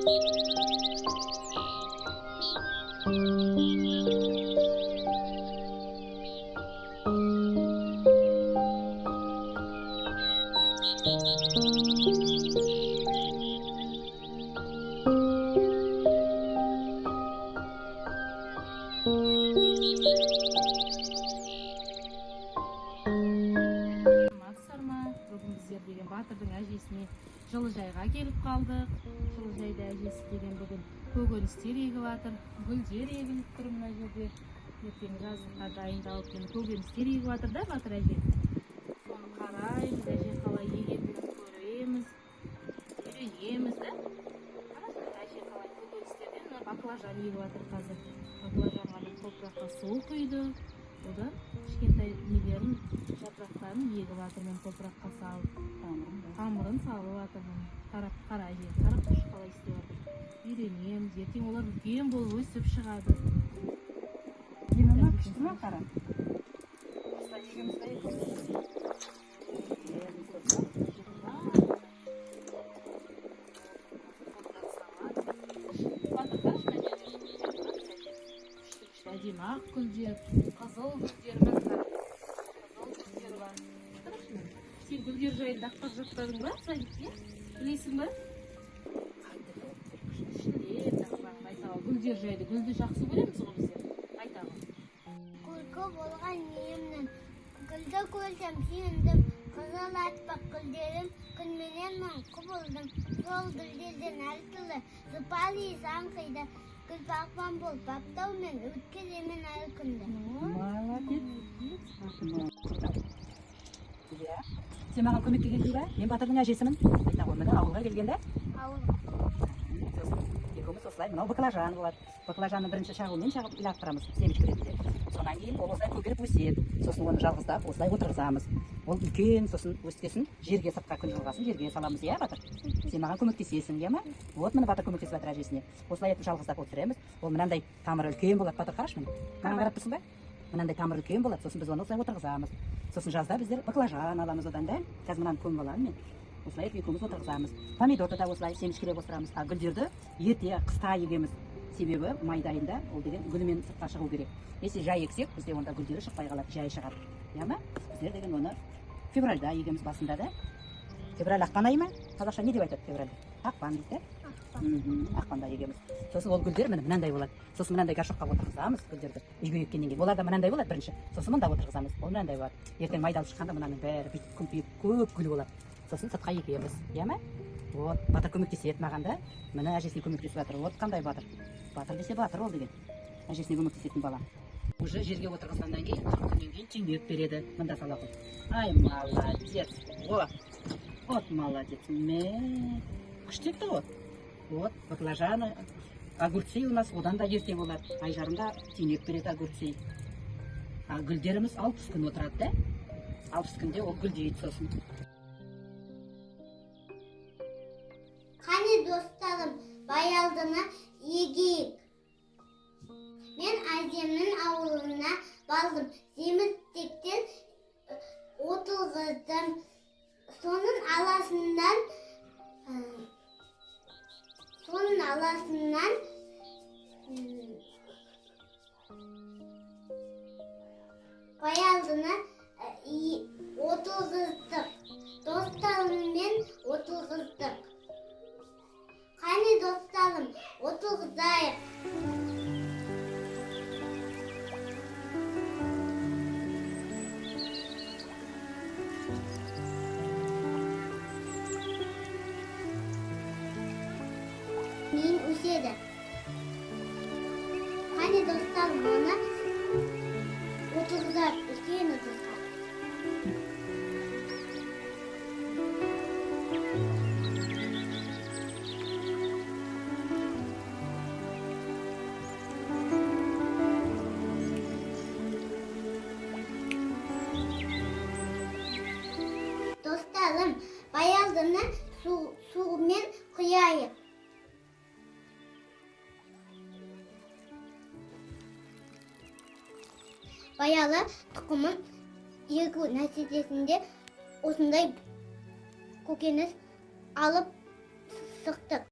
Бүгін біздер деген батырдың әжесіне Жылыжайға келіп қалдық. Жылыжайда әжесі деген бүгін көкөністер егіп жатыр. Гүлдер егіліп тұр мына жерде. Ертең жазға дайындалып көкөністер егіп жатыр да батыр әже. Соны қараймыз, әже қалай егетінін көреміз, үйренеміз да. Қарасаңыз, әже қалай көкөністерден баклажан егіп жатыр қазір. Баклажанға топыраққа су құйды. Одан кішкентай нелерін, жапырақтарын егіп жатырмын топыраққа салып. Тамырын салып жатырмын. Қара әже, қарап тұршы қалай істеп жатыр. Үйренеміз, ертең олар үлкен болып өсіп шығады. Лимонға күшті ма қара? Әдемі ақ гүлдер, қызыл гүлдер бар. Қызыл гүлдер бар. Сен гүлдер жайында ақпарат жаттадың ба, садикте? Білесің ба? Гүлдер жайды, гүлді жақсы көреміз ғой біздер. Айтамыз. Күлкі болған немнің, гүлді көрсем сүйіндім, қызыл атпақ гүлдерім, күнменен мұң құбылдым. Сол гүлдерден әртілі, зұпалы саңқиды, гүлбақпан бол, баптаумен өткіземен әр күнді. Сен маған көмекке келдің ба? Мен батырдың әжесімін. Айта ғой, міне ауылға келгенде? Ауылға. Екеуміз осылай, мынау баклажан болады. Баклажанны бірінші шағумен шағып илап тұрамыз, семечкі ретінде. Сонан кейін ол осылай көгеріп өседі. Сосын оны жалғыздап осылай отырғызамыз. Ол үлкен, сосын өскесін жерге сыртқа күн жылғасын жерге саламыз, иә, батыр? Сен маған көмектесесің, иә ма? Вот міне батыр көмектесіп жатыр әжесіне. Осылай етіп жалғыздап отырамыз. Ол мынандай тамыры үлкен болады, батыр, қарашы міне. Маған қарап тұрсың ба? Мынандай тамыры үлкен болады, сосын біз оны осылай отырғызамыз. Сосын жазда біздер баклажан аламыз одан да. Қазір мынаны көміп аламын мен. Осылай екеуміз отырғызамыз. Помидорды да осылай семішкілеп отырамыз. А гүлдерді ерте қыста егеміз. Себебі майда айында ол деген гүлімен сыртқа шығу керек. Если жай ексек, бізде онда гүлдері шықпай қалады, жай шығады. Яма? Біздер деген оны февральда егеміз басында да. Февраль ақпан айы ма? Қазақша не деп айтады февраль? Ақпан дейді. Ақпанда егеміз. Сосын ол гүлдер мынандай болады. Сосын мынандай горшокқа отырғызамыз гүлдерді. Үйге еккеннен кейін. Оларда мынандай болады бірінші. Сосын мында отырғызамыз. Ол мынандай болады. Ертең майдалып шыққанда мынаның бәрі бүйтіп күмпиіп көп гүл болады. Сосын сыртқа егеміз, иә ма? Вот, батыр көмектеседі маған да. Міне әжесіне көмектесіп жатыр. Вот қандай батыр. Батыр десе батыр ол деген. Әжесіне көмектесетін бала. Уже жерге отырғызғаннан кейін, күннен кейін түйнек береді. Мында сала қой. Ай, молодец. Вот молодец. Күшті етті ғой. Вот, баклажаны, огурцы у нас одан да ерте болады. Ай жарымда түйнек береді огурцы. А гүлдеріміз 60 күн отырады да. 60 күнде ол гүлдейді сосын. Қане достарым, баялдыны егейік. Мен әжемнің ауылына бардым. Семіздіктен отырғыздым. Соның аласынан баялдыны отырғыздық. Достарыммен отырғыздық. Қане достарым, отырғызайық. Мен өседі. Қане достарым, оны отырғызайық, үлкен отырғызайық. Достарым, баялдыны сумен құяйық. Баялы тұқымын егу нәтижесінде осындай көкөніс алып шықтық.